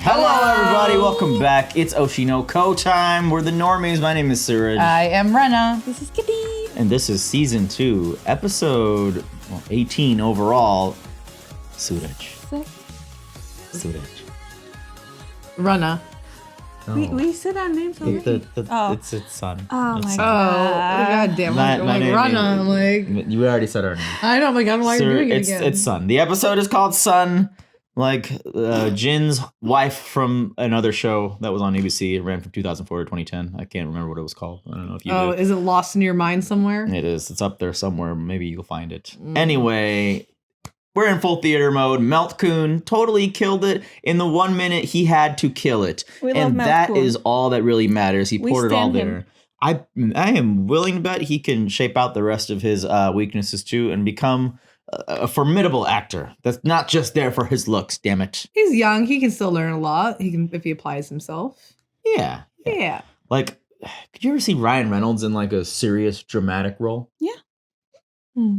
Hello, everybody. Welcome back. It's Oshi No Ko time. We're the Normies. My name is Suraj. I am Rena. This is Kitty. And this is season 2, episode 18 overall. Suraj. Suraj. Rena. We said our names already. It's son. Oh It's my son. God damn. My name Rena. I'm is- like, You already said our name. I know, but I'm like, you're doing it it's, again. It's Sun. The episode is called Sun, like Jin's wife from another show that was on ABC. It ran from 2004 to 2010. I can't remember what it was called. I don't know if you do. Is it lost in your mind somewhere? It is. It's up there somewhere. Maybe you'll find it. Anyway, we're in full theater mode. Melt-kun totally killed it in the 1 minute he had to kill it. We love And that Melt-kun. is all that really matters. He We poured it all stand him. there. I am willing to bet he can shape out the rest of his weaknesses too and become a formidable actor. That's not just there for his looks, damn it. He's young. He can still learn a lot. He can if he applies himself. Yeah. Yeah. Like, could you ever see Ryan Reynolds in like a serious dramatic role? Yeah.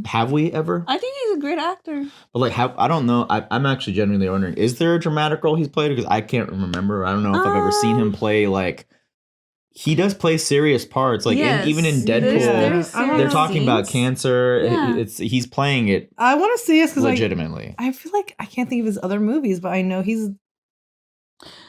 Have we ever? I think he's a great actor. But like, I don't know. I'm actually genuinely wondering: is there a dramatic role he's played? Because I can't remember. I don't know if I've ever seen him play like. He does play serious parts, like Yes, even in there's Deadpool, serious they're talking about scenes. cancer. Yeah. He's playing it I want to see this because legitimately. I feel like I can't think of his other movies, but I know he's.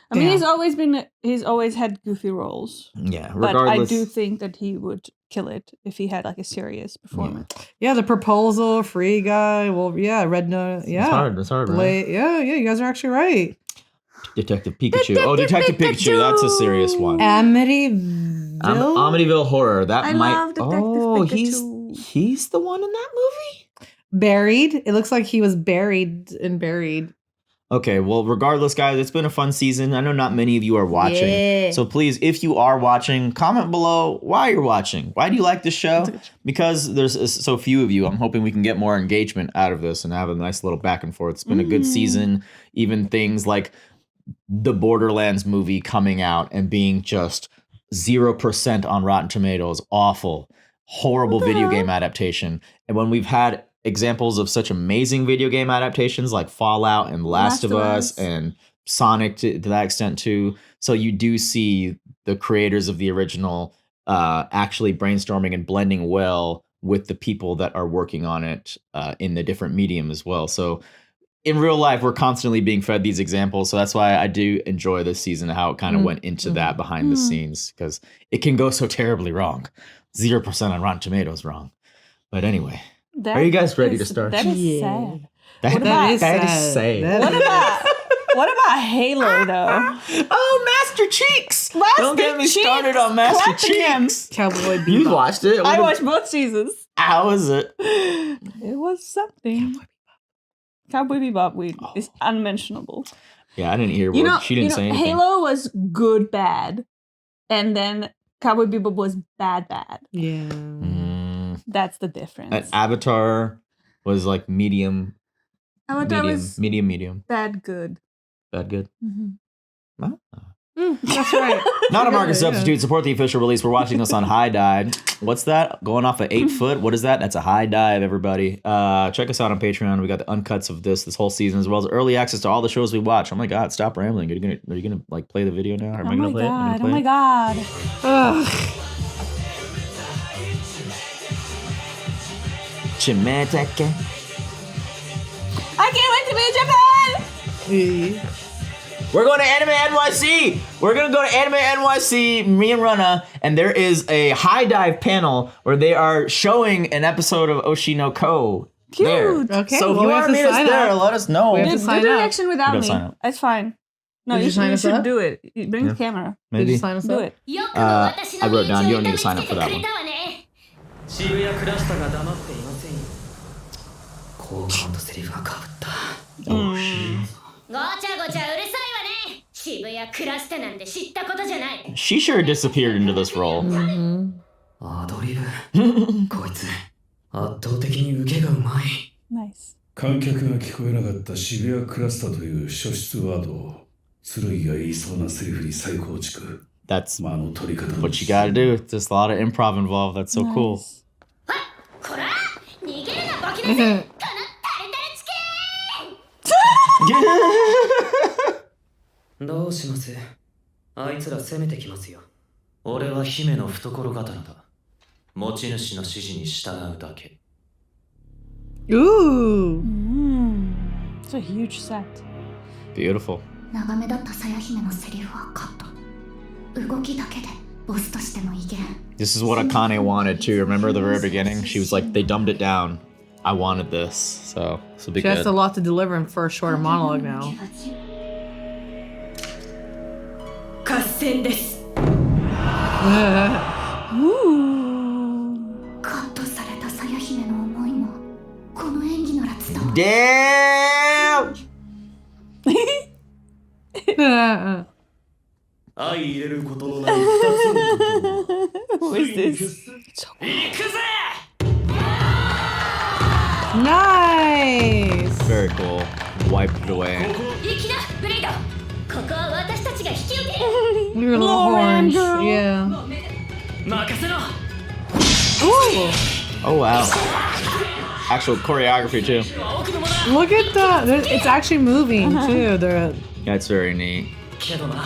I mean, Yeah. he's always had goofy roles. Yeah, But regardless. I do think that he would kill it if he had like a serious performance. Yeah, The Proposal, Free Guy. Well, yeah, Red Note. Yeah. It's hard, right? Blade. Yeah, you guys are actually right. Detective Pikachu. Oh, Detective Pikachu. That's a serious one. Amityville. Amityville Horror. That I might. love Detective Oh, Pikachu. he's the one in that movie. Buried. It looks like he was buried. Okay, well, regardless, guys, it's been a fun season. I know not many of you are watching. Yeah. So please, if you are watching, comment below why you're watching. Why do you like this show? Because there's so few of you. I'm hoping we can get more engagement out of this and have a nice little back and forth. It's been a good season. Even things like the Borderlands movie coming out and being just 0% on Rotten Tomatoes. Awful. Horrible video game adaptation. And when we've had examples of such amazing video game adaptations like Fallout and Last of Us and Sonic to that extent too. So you do see the creators of the original actually brainstorming and blending well with the people that are working on it in the different medium as well. So in real life, we're constantly being fed these examples. So that's why I do enjoy this season, how it kind of went into that behind the scenes, because it can go so terribly wrong. 0% on Rotten Tomatoes wrong. But anyway. Are you guys ready to start? That is Yeah. sad. That is sad. sad. What about Halo though? Oh, Master Cheeks! Master Don't get me Cheeks! started on Master Clapping him. Cheeks. Cowboy Bebop. You watched it. I watched both seasons. How is it? It was something. Cowboy Bebop is unmentionable. Yeah, I didn't hear what she didn't say anything. Halo was good bad, and then Cowboy Bebop was bad. Yeah. That's the difference. And Avatar was like medium. Avatar was medium. bad good. Bad good. Well, That's right. not a market Yeah. substitute. Support the official release. We're watching this on HiDive. What's that? Going off at 8 foot? What is that? That's a HiDive, everybody. Check us out on Patreon. We got the uncuts of this whole season, as well as early access to all the shows we watch. Oh my god, stop rambling. Are you gonna like play the video now? Or am I gonna play it? Am I gonna play Oh my it? god. Ugh. Chimatake. I can't wait to be in Japan! We're going to Anime NYC. We're going to go to Anime NYC, me and Rana, and there is a HiDive panel where they are showing an episode of Oshi No Ko. Cute. There. Okay, So if well, you we want have to to meet us sign there, up. let us know. We have Do to sign the up. reaction without We me. gotta sign up. It's fine. No, Did you you sign us should up? do it. Bring Yeah. the camera. Did Maybe. you sign us Do up? it. I wrote down, you don't need to sign up for that one. 渋谷クラスターが黙っていませんよ好感度セリフがかぶった ごちゃごちゃうるさいわね渋谷クラスタなんて知ったことじゃない She sure disappeared into this role. アドリブこいつ圧倒的に受けがうまい Nice. 観客が聞こえなかった渋谷クラスタという初出ワードを剣が言いそうなセリフに再構築 That's 間の取り方の what you gotta do. There's a lot of improv involved. That's so cool. こら逃げるなボケなせこのタレタレチキンどうします？あいつら攻めてきますよ。俺は姫の懐刀だ。持ち主の指示に従うだけ。 Ooh. It's a huge set. Beautiful. 長めだったさや姫のセリフはカット。動きだけでボスとしての威厳。 This is what Akane wanted too. Remember the very beginning? She was like, they dumbed it down. I wanted this. So this will be She has good. a lot to deliver in for a shorter monologue now. 合戦です。カットされたさや姫の思いもこの演技なら伝わる。Damn! 相入れることのない二つのことを Who is this? 行くぜ。 Nice. Very cool. Wiped it away. 行きなブレイド。ここは私たちが引き受ける。 Your little Lauren, horns. girl. Yeah. 任せろ。 Ooh. Oh wow. Actual choreography too. Look at that. It's actually moving too. They're That's very neat. けどな、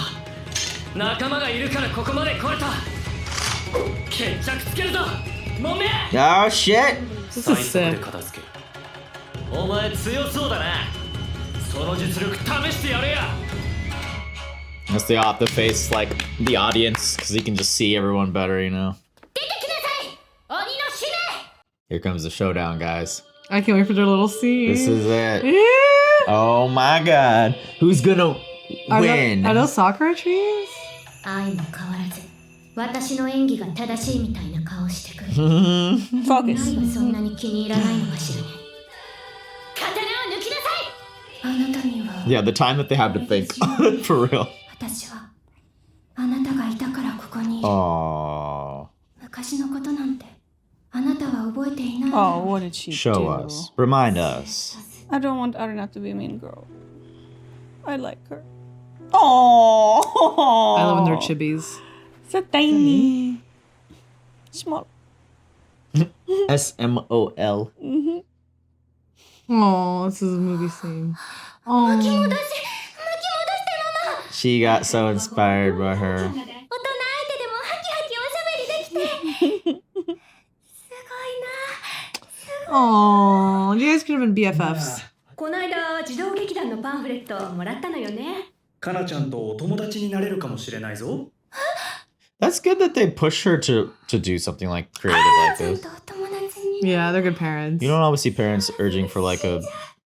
仲間がいるからここまで来れた。決着つけるぞ。もめ。 Oh shit! This 最 is 速で sick. 片付け。お前強そうだな。その実力試してやれや。 That's the face like the audience because he can just see everyone better, you know. 出てきなさい。鬼の使命。 Here comes the showdown, guys. I can't wait for their little scene. This is it. Yeah. Oh my god. Who's gonna win? Are those Sakura trees? 愛も変わらず私の演技が正しいみたいな顔してくる。 Focus. 何がそんなに気に入らないのかしらね。刀を抜きなさい。あなたには Yeah, the time that they have to think. For real. 私はあなたがいたからここにいる。 Aww. 昔のことなんてあなたは覚えていない。 Oh, what did she Show do? us. Remind us. I don't want Arina to be a mean girl. I like her. Oh, I love when they're chibis. So tiny. Small. SMOL. Oh, this is a movie scene. Oh. 巻き戻してママ。 She got so inspired by her. 大人相手でもハキハキおしゃべりできてすごいな。 Oh, you guys could have been BFFs. この間児童劇団のパンフレットもらったのよね。かなちゃんとお友達になれるかもしれないぞ。 That's good that they push her to do something like creative like ちゃん this. とお友達に。 Yeah, they're good parents. You don't always see parents urging for like a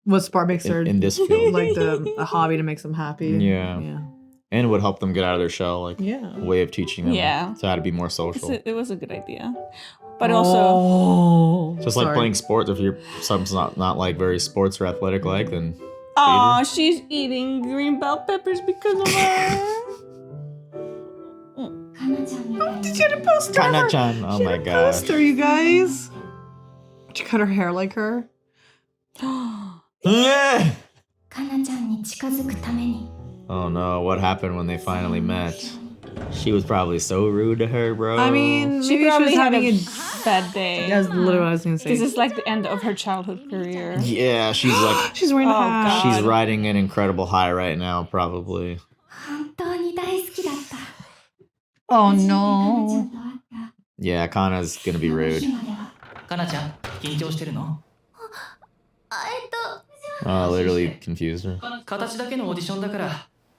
What Spark makes her in this field. like a hobby to make them happy. Yeah. Yeah. And it would help them get out of their shell, like Yeah. a way of teaching them Yeah. to how to be more social. It was a good idea. But also, Oh. Just like Sorry. playing sports, if you're something's not like very sports or athletic like, then oh, she's eating green bell peppers because of her. かなちゃんみたいに。 She had a poster. of her. Kana-chan. Oh She my had a gosh. poster, you guys. She cut her hair like her. Yeah. かなちゃんに近づくために。 Oh no, what happened when they finally met? She was probably so rude to her, bro. I mean, She maybe she was probably had having a a. bad day. That's literally what I was gonna say. This is like the end of her childhood career. Yeah, she's like She's wearing a Oh, hat. God. she's riding an incredible high right now, probably. 本当に大好きだった。 Oh かなちゃ no. んと会った Yeah, Kana's gonna be rude. 今では。かなちゃん、緊張してるの？Oh, literally confused her. 形だけのオーディションだから。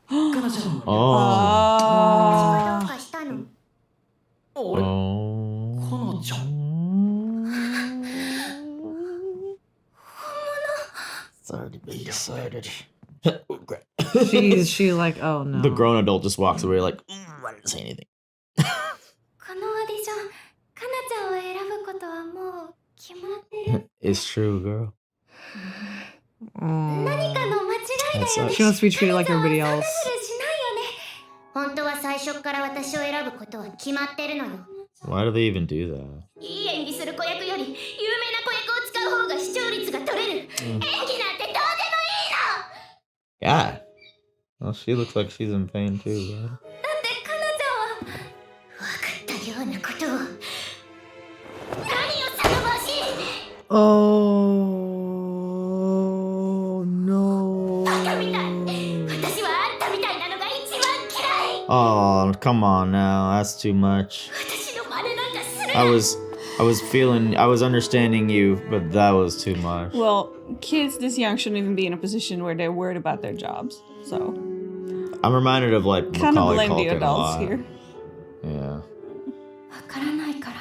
かなちゃん。 Oh. あどうかしたの？俺、か Oh. なちゃん。 Sorry, be excited. She like, oh no. The grown adult just walks away like, I didn't say anything. このオーディション、かなちゃんを選ぶことはもう決まってる。 It's true, girl. Oh. 何かの間違いだ That's よ it. She wants to be treated like everybody else. しないよね。本当は最初から私を選ぶことは決まってるのよ。 Why do they even do that? いい演技する子役より有名な子役を使う方が視聴率が取れる。演技なんてどうでもいいの。 God. Well, she looks like she's in pain too, bro. なんでかなちゃんは分かったようなことを。何を騒がしい。 Oh no. バカみたい。私はあんたみたいなのが一 Oh, come on now. That's too much. 私の真似なんかするな。 I was understanding you, but that was too much. Well, kids this young shouldn't even be in a position where they're worried about their jobs. So I'm reminded of like kind of Macaulay blame the Culkin a adults lot. here. Yeah. わからないから。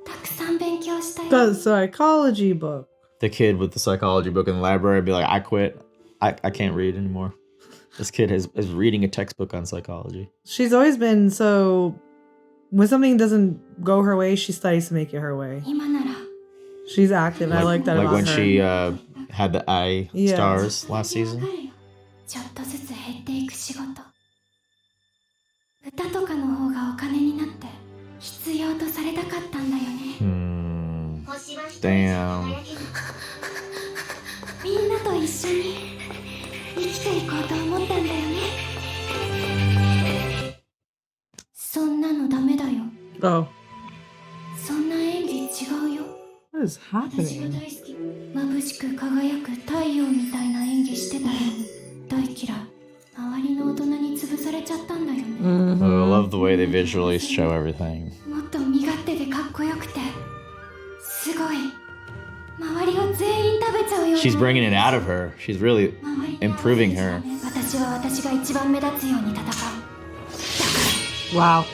たくさん勉強したよ。 The psychology book. The kid with the psychology book in the library be like, I quit. I can't read anymore. This kid is reading a textbook on psychology. She's always been so. When something doesn't go her way, she studies to make it her way. 今なら She's active. I like that Like about when her. she had the eye Yeah. stars last わ season. かるよ。ちょっとずつ減っていく仕事。歌とかの方がお金になって必要とされたかったんだよね。 Damn. みんなと一緒に生きていこうと思ったんだよね。そんなのダメだよ。 Oh, そんな演技違うよ。 what is 私が happening? 大好き。眩しく輝く太陽みたいな演技してたよ。大嫌い。周りの大人に潰されちゃったんだよね。 I love the way they visually show everything. もっと身勝手でかっこよくてすごい。周りを全員食べちゃうような。 She's bringing it out of her. She's really 周りに improving her. 私は私が一番目立つように戦う。 Wow.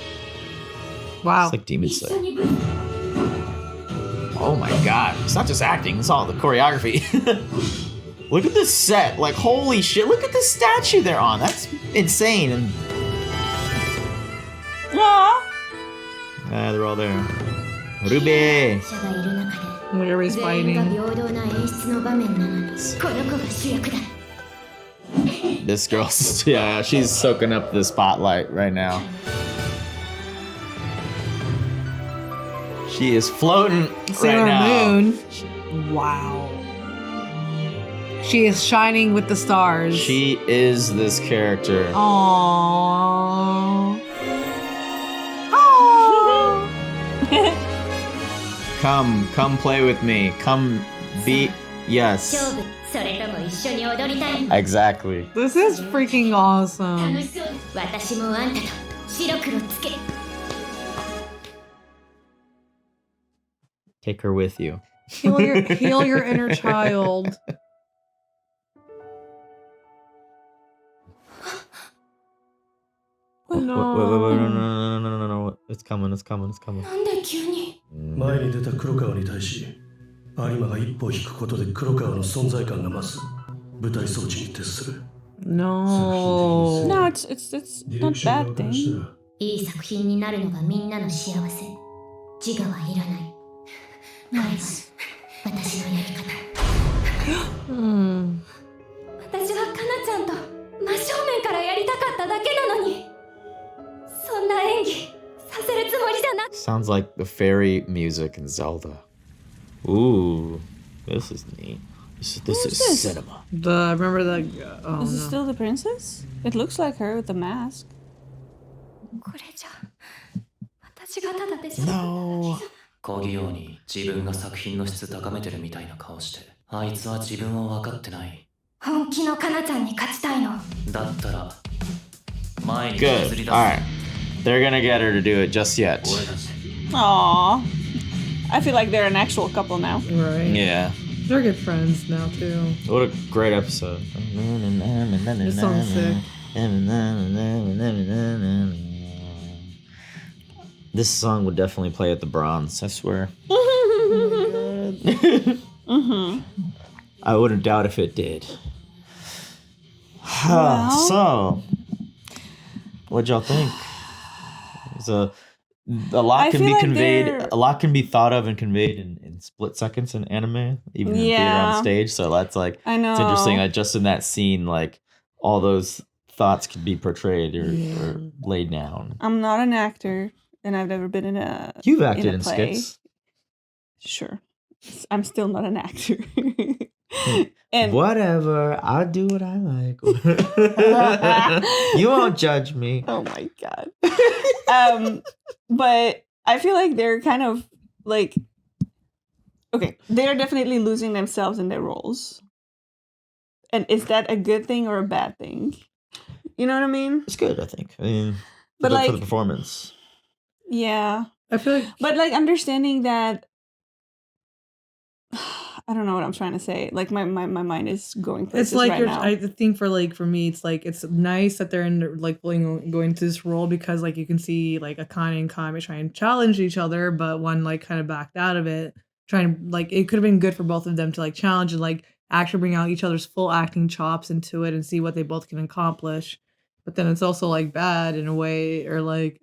Wow. It's like Demon 一緒 Slayer. に Oh my god. It's not just acting, it's all the choreography. Look at this set. Like, holy shit. Look at the statue they're on. That's insane. And Aww. they're all there. Ruby. 者がいる中で Look, everybody's 全員が fighting. 平等な演出の場面なのにこの子が主役だ。 This girl's, yeah, she's soaking up the spotlight right now. She is floating Sailor right now. Moon. Wow. She is shining with the stars. She is this character. Aww. Come play with me. Come be, 勝 yes, 負それとも一緒に踊りたい。 exactly. This is freaking 楽 awesome. しそう。私もあんたと白黒つけ。 Take her with you. Heal your inner child. Wait, no. It's coming. なんで急に。前に出た黒川に対し有馬が一歩引くことで黒川の存在感が増す舞台装置に徹する No. No, it's ディレ not クション bad 側からした thing. らいい作品になるのがみんなの幸せ。自我はいらない。Nice。私のやり方。 Hmm. 私はかなちゃんと真正面からやりたかっただけなのに。そんな演技させるつもりじゃなく。 Sounds like the fairy music in Zelda. Ooh, this is neat. This is this? cinema. Remember the. Oh Is it no. still the princess? It looks like her with the mask. これじゃ私がただでしょ。 No. 講義用に自分が作品の質高めてるみたいな顔して、あいつは自分を分かってない。本気のかなちゃんに勝ちたいの。だったら前に Good. 譲り出 All right. す。 They're gonna get her to do it just yet. Aww. I feel like they're an actual couple now. Right. Yeah. They're good friends now too. What a great episode. This song's sick. This song would definitely play at the Bronze, I swear. I wouldn't doubt if it did. So, what'd y'all think? A lot I can feel be like conveyed. they're- A lot can be thought of and conveyed in split seconds in anime, even in theater Yeah. on stage. So that's like I know. it's interesting that just in that scene, like all those thoughts could be portrayed or laid down. I'm not an actor, and I've never been in a. You've acted a in play. skits. Sure. I'm still not an actor. And Whatever, I'll do what I like. You won't judge me. oh my god. But I feel like they're kind of like, okay, they're definitely losing themselves in their roles. And is that a good thing or a bad thing? You know what I mean? It's good, I think. I mean, But for the like, performance. yeah. I feel like But like understanding that, I don't know what I'm trying to say. Like my mind is going places it's like right now. I think for me, it's like it's nice that they're in like going to this role because like you can see like Akane and Kame trying to challenge each other, but one like kind of backed out of it, trying to like it could have been good for both of them to like challenge and like actually bring out each other's full acting chops into it and see what they both can accomplish. But then it's also like bad in a way, or like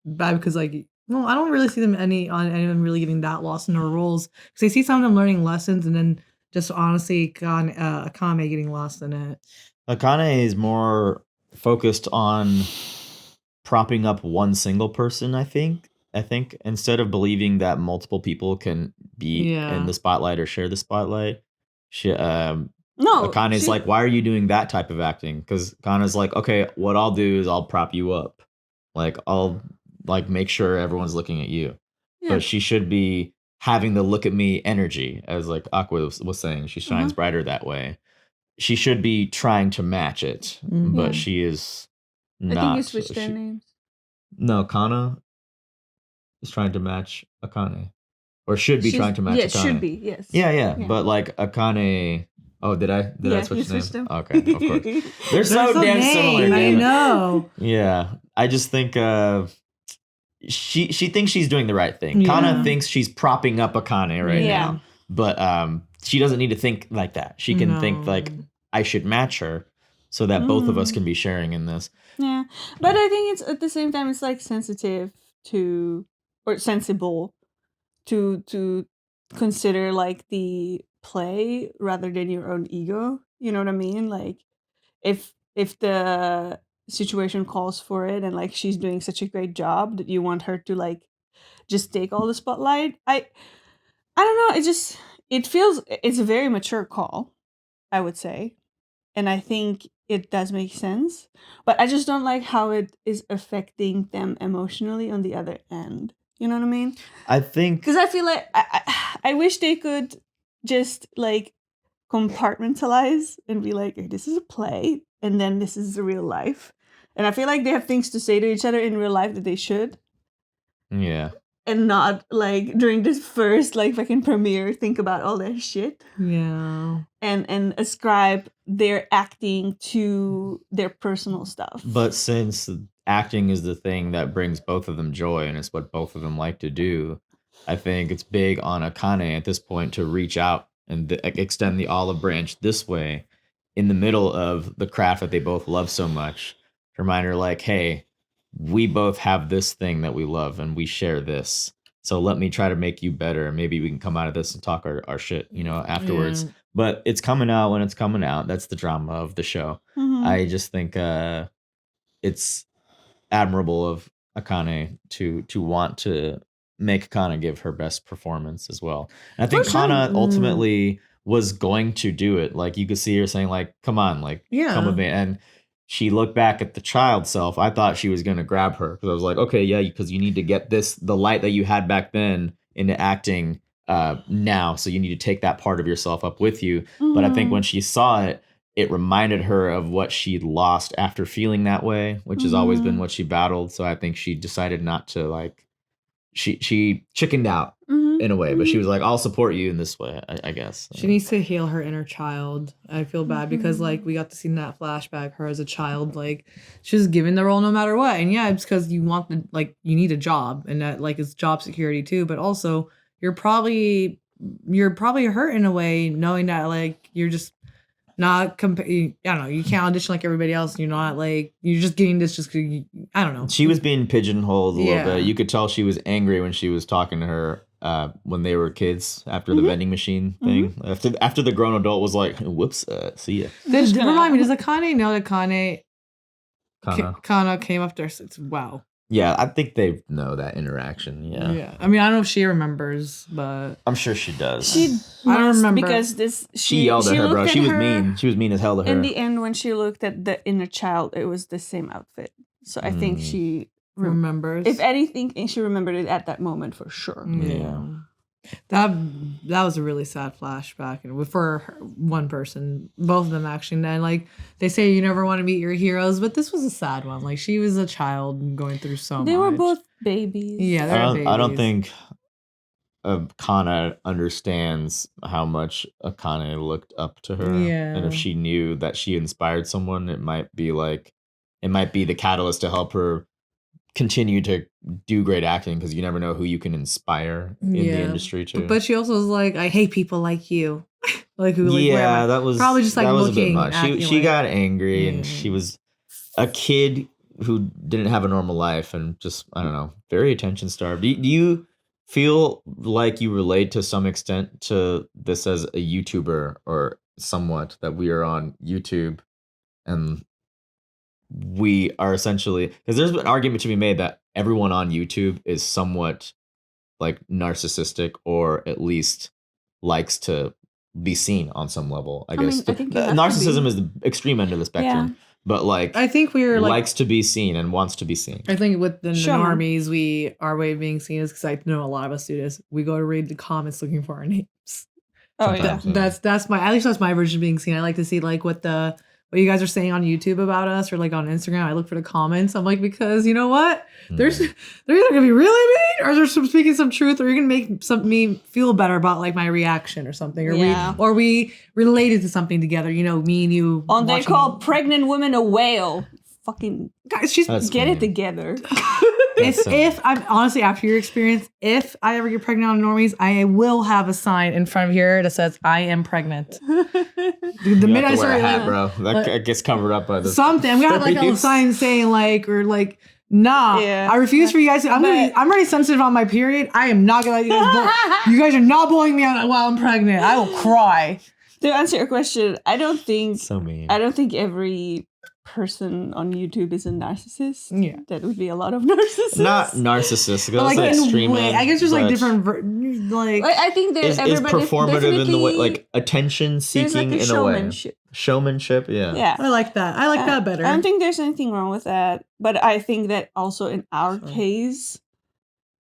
bad because like well, I don't really see them any of them really getting that lost in their roles because I see some of them learning lessons and then just honestly Akame getting lost in it. Akane is more focused on propping up one single person, I think. Instead of believing that multiple people can be Yeah. in the spotlight or share the spotlight, she No, Akane's like, why are you doing that type of acting? Because Akane's like, okay, what I'll do is I'll prop you up. Like I'll like make sure everyone's looking at you. Yeah. But she should be having the look at me energy, as like Aqua was saying. She shines brighter that way. She should be trying to match it, but she is not. I think you switched their names. No, Kana is trying to match Akane. Or should be trying to match Akane. Yeah, should be, yes. Yeah. But like Akane. Oh, did I switch names? them. Okay, of course. They're so damn similar. I damn it. know. Yeah. I just think she thinks she's doing the right thing. Yeah. Kana thinks she's propping up Akane right Yeah. now. But she doesn't need to think like that. She can think like I should match her so that both of us can be sharing in this. Yeah. But I think it's at the same time it's like sensitive to or sensible to consider like the play rather than your own ego. You know what I mean? Like if the situation calls for it and like she's doing such a great job that you want her to like just take all the spotlight. I don't know, it's a very mature call, I would say. And I think it does make sense, but I just don't like how it is affecting them emotionally on the other end. You know what I mean? I think Because I feel like I wish they could just like compartmentalize and be like, hey, this is a play and then this is the real life. And I feel like they have things to say to each other in real life that they should. Yeah. And not like during this first like fucking premiere think about all that shit. Yeah. And ascribe their acting to their personal stuff. But since acting is the thing that brings both of them joy and it's what both of them like to do, I think it's big on Akane at this point to reach out and extend the olive branch this way in the middle of the craft that they both love so much. To remind her like, hey, we both have this thing that we love and we share this. So let me try to make you better. Maybe we can come out of this and talk our shit, afterwards. Yeah. But it's coming out when it's coming out. That's the drama of the show. Mm-hmm. I just think it's admirable of Akane to want to make Kana give her best performance as well. And I think Kana ultimately was going to do it. Like you could see her saying like, come on, like come with me. And she looked back at the child self. I thought she was going to grab her because I was like, okay, yeah, because you need to get the light that you had back then into acting now. So you need to take that part of yourself up with you. Mm-hmm. But I think when she saw it, it reminded her of what she'd lost after feeling that way, which has always been what she battled. So I think she decided not to like, she chickened out in a way, but she was like, I'll support you in this way, I guess. She needs to heal her inner child. I feel bad because like we got to see in that flashback her as a child, like she's given the role no matter what. And yeah, it's because you want you need a job and that like it's job security too, but also you're probably hurt in a way knowing that like you're just not I don't know, you can't audition like everybody else. You're not like you're just getting this just I don't know. She was being pigeonholed a little bit. You could tell she was angry when she was talking to her when they were kids after the vending machine thing. After the grown adult was like, whoops, see ya. Remind me, does Akane know that Kana came up there? It's wow. Yeah, I think they know that interaction. Yeah. I mean, I don't know if she remembers, but I'm sure she does. I don't remember because she yelled at her, bro. She was mean. She was mean as hell to her. In the end, when she looked at the inner child, it was the same outfit. So I think she remembers. If anything, she remembered it at that moment for sure. Yeah. That was a really sad flashback, and for one person, both of them actually. And like they say, you never want to meet your heroes, but this was a sad one. Like she was a child going through so much. They were both babies. Yeah, they were babies. I don't think Kana understands how much Akane looked up to her. Yeah. And if she knew that she inspired someone, it might be the catalyst to help her continue to do great acting, because you never know who you can inspire in the industry too. But she also was like, I hate people like you. Like who like that was probably just like that was looking. a bit much. She got angry and she was a kid who didn't have a normal life and just, I don't know, very attention starved. Do you feel like you relate to some extent to this as a YouTuber, or somewhat, that we are on YouTube and we are essentially, because there's an argument to be made that everyone on YouTube is somewhat like narcissistic, or at least likes to be seen on some level. I guess mean, I think you have to narcissism be. is the extreme end of the spectrum, but like I think we're like likes to be seen and wants to be seen. I think with the Sure. normies, our way of being seen is because I know a lot of us do this. We go to read the comments looking for our names. Oh yeah. Sometimes, yeah. That's my, at least that's my version of being seen. I like to see like what you guys are saying on YouTube about us, or like on Instagram. I look for the comments. I'm like, because you know what? They're either gonna be really mean, or they're speaking some truth, or you're gonna make me feel better about like my reaction or something, or we related to something together. You know, me and you. Oh, they call pregnant women a whale. Fucking guys, she's That's get funny. it together. if I'm honestly, after your experience, if I ever get pregnant on normies, I will have a sign in front of here that says I am pregnant. Dude, the You minute I have to wear a started hat, like, bro. That gets covered up by the something, I'm gonna have like a stories. sign saying like, or like, nah, Yeah. I refuse for you guys. I'm already sensitive on my period. I am not gonna let you guys. You guys are not blowing me out while I'm pregnant. I will cry. To answer your question, I don't think So mean. every person on YouTube is a narcissist. Yeah. That would be a lot of narcissists. Not narcissistic. But That's like the in a extreme way, end, I guess there's like but different like. I think there's is everybody performative in the way, definitely- like attention there's seeking like a in a way. showmanship. Showmanship, yeah. Yeah. I like that. I like that better. I don't think there's anything wrong with that. But I think that also in our case,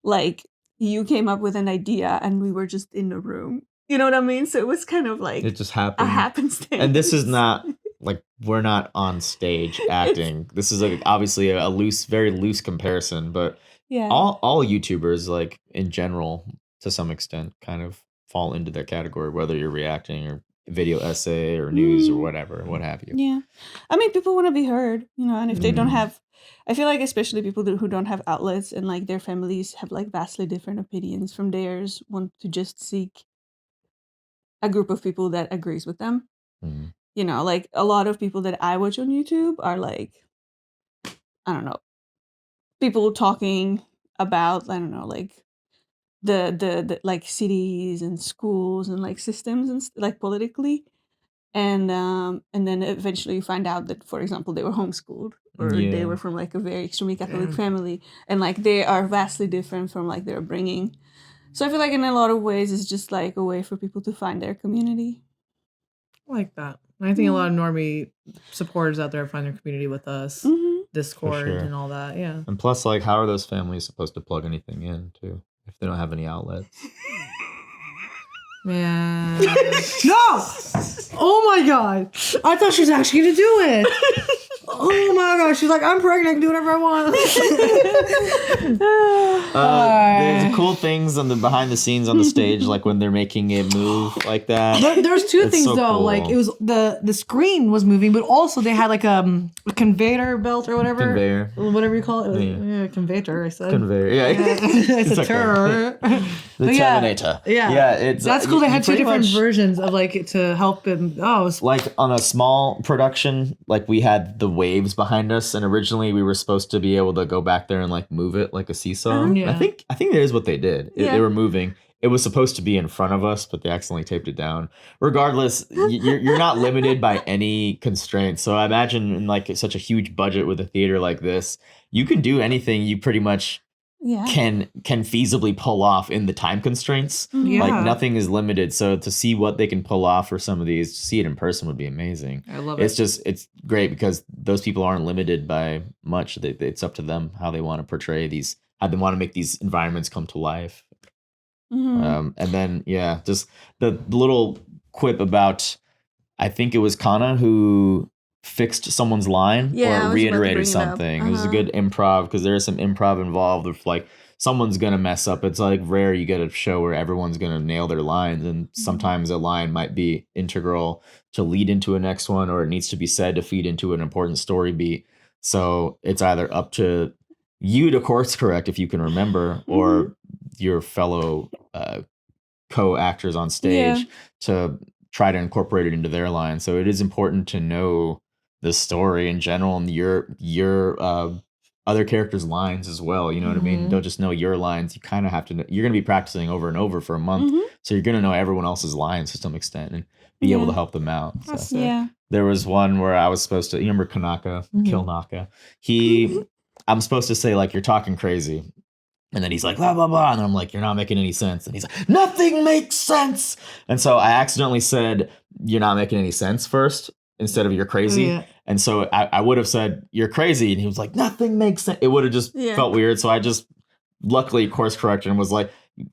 like you came up with an idea and we were just in the room. You know what I mean? So it was kind of like It just a happened. happenstance. And this is not like, we're not on stage acting. This is obviously a loose, very loose comparison, but yeah. all YouTubers, like in general, to some extent, kind of fall into their category, whether you're reacting or video essay or news or whatever, what have you. Yeah. I mean, people want to be heard, you know, and if they don't have, I feel like especially people who don't have outlets and like their families have like vastly different opinions from theirs, want to just seek a group of people that agrees with them. Mhm. You know, like a lot of people that I watch on YouTube are like, I don't know, people talking about, I don't know, like the like cities and schools and like systems and like politically, and then eventually you find out that, for example, they were homeschooled or they Yeah. were from like a very extremely Catholic family, and like they are vastly different from like their upbringing. So I feel like in a lot of ways it's just like a way for people to find their community. I like that. And I think a lot of normie supporters out there find their community with us, Discord sure. and all that. Yeah. And plus, like, how are those families supposed to plug anything in, too, if they don't have any outlets? Man. No! Oh my god. I thought she was actually going to do it. Oh my gosh. She's like, I'm pregnant. I can do whatever I want. There's cool things on the behind the scenes on the stage, like when they're making it move like that. There's two It's things so though. cool. Like it was the screen was moving, but also they had like a conveyor belt or whatever. Conveyor. Whatever you call it. Yeah. conveyor, I said. Conveyor. Yeah. It's a okay. terror. The But yeah, Terminator. Yeah. Yeah, it's That's cool. They had two pretty different much- versions of like it to help him. Oh, it's Like on a small production, like we had the waves behind us, and originally we were supposed to be able to go back there and like move it like a seesaw. Yeah. I think that is what they did. Yeah. They were moving. It was supposed to be in front of us, but they accidentally taped it down. Regardless, you're not limited by any constraints. So I imagine in like such a huge budget with a theater like this, you can do anything you pretty much Yeah. can feasibly pull off in the time constraints. Yeah. Like nothing is limited. So to see what they can pull off for some of these, to see it in person would be amazing. I love it. It's great because those people aren't limited by much. It's up to them how they want to portray these, how they want to make these environments come to life. And then just the little quip about, I think it was Kana who fixed someone's line Yeah, I was about or to reiterated bring it up. something. It was a good improv because there is some improv involved. If like someone's gonna mess up, it's like rare you get a show where everyone's gonna nail their lines, and sometimes a line might be integral to lead into a next one, or it needs to be said to feed into an important story beat. So it's either up to you to course correct if you can remember, or your fellow co-actors on stage to try to incorporate it into their line. So it is important to know the story in general and your other characters' lines as well. You know what I mean? Don't just know your lines. You kind of have to. You're going to be practicing over and over for a month, so you're going to know everyone else's lines to some extent and be able to help them out. So. There was one where I was supposed to. You remember Kanaka, Kill Naka? I'm supposed to say like, you're talking crazy. And then he's like, blah, blah, blah. And I'm like, you're not making any sense. And he's like, nothing makes sense. And so I accidentally said, you're not making any sense first instead of you're crazy. Yeah. And so I would have said, you're crazy. And he was like, nothing makes sense. It would have just felt weird. So I just luckily course corrected and was like,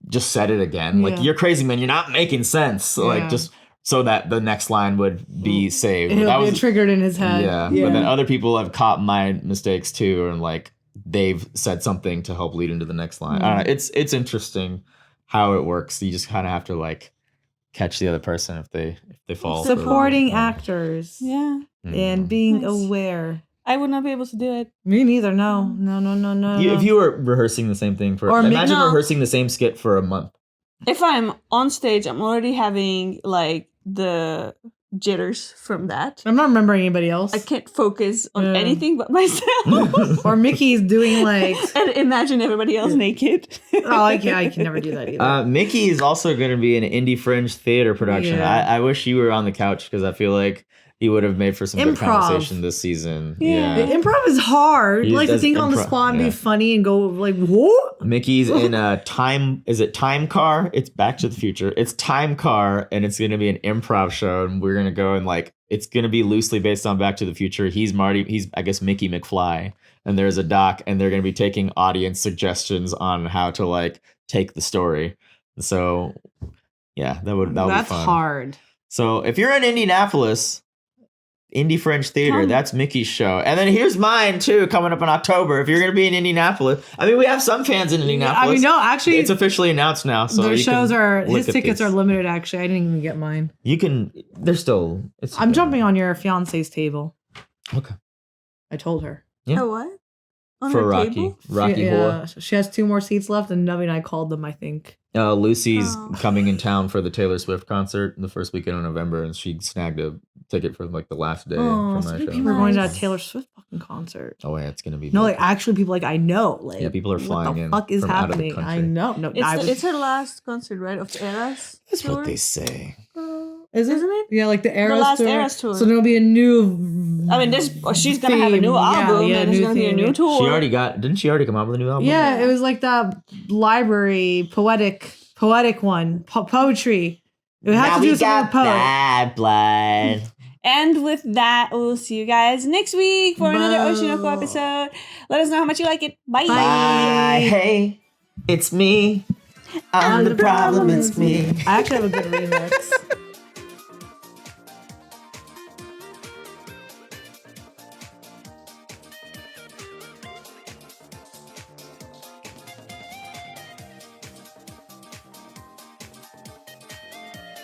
just said it again. Like, you're crazy, man. You're not making sense. So, like, just so that the next line would be saved. It'll be triggered in his head. Yeah. But then other people have caught my mistakes too. And like, they've said something to help lead into the next line. I don't know. It's interesting how it works. You just kind of have to like catch the other person if they fall. Supporting actors. Yeah. And being aware. I would not be able to do it. Me neither. No. If you were rehearsing the same thing imagine rehearsing the same skit for a month. If I'm on stage, I'm already having like the jitters from that. I'm not remembering anybody else. I can't focus on anything but myself. Or Mickey's doing like and imagine everybody else naked. I can never do that either. Mickey is also going to be an indie fringe theater production. I wish you were on the couch because I feel like he would have made for some good conversation this season. Yeah. Improv is hard. You like to think on the spot and be funny and go like, what? Mickey's in a time car? It's Back to the Future. It's Time Car, and it's going to be an improv show, and we're going to go and like, it's going to be loosely based on Back to the Future. He's I guess Mickey McFly, and there's a doc, and they're going to be taking audience suggestions on how to like take the story. So yeah, that'll be fun. That's hard. So if you're in Indianapolis, Indie French Theater, that's Mickey's show. And then here's mine too, coming up in October. If you're going to be in Indianapolis, I mean, we have some fans in Indianapolis. I mean, no, actually, it's officially announced now. So their shows his tickets are limited. Actually, I didn't even get mine. I'm jumping on your fiance's table. Okay. I told her. Yeah. Oh, what? On for her Rocky. table? Rocky Horror. She has 2 more seats left, and Nubby and I called them, I think. Lucy's coming in town for the Taylor Swift concert the first weekend of November, and she snagged a ticket for like the last day for my show. People are going to a Taylor Swift fucking concert. Oh yeah, it's gonna be. No, like actually, people like I know. Like, people are flying in. What the fuck is from happening? Out of the I know. No, it's her last concert, right? Of the Eras. That's tour? what they say. Isn't it? Yeah, like the Eras last tour. Eras tour. So there'll be a new. I mean, she's gonna have a new album, and there's gonna be a new tour. Didn't she already come out with a new album? Yeah, it was like that library poetic one, poetry. It had to do something with poet. Bad blood. And with that, we'll see you guys next week for another Oshi No Ko episode. Let us know how much you like it. Bye. Bye. Hey, it's me. I'm the problem. It's me. I actually have a good remix.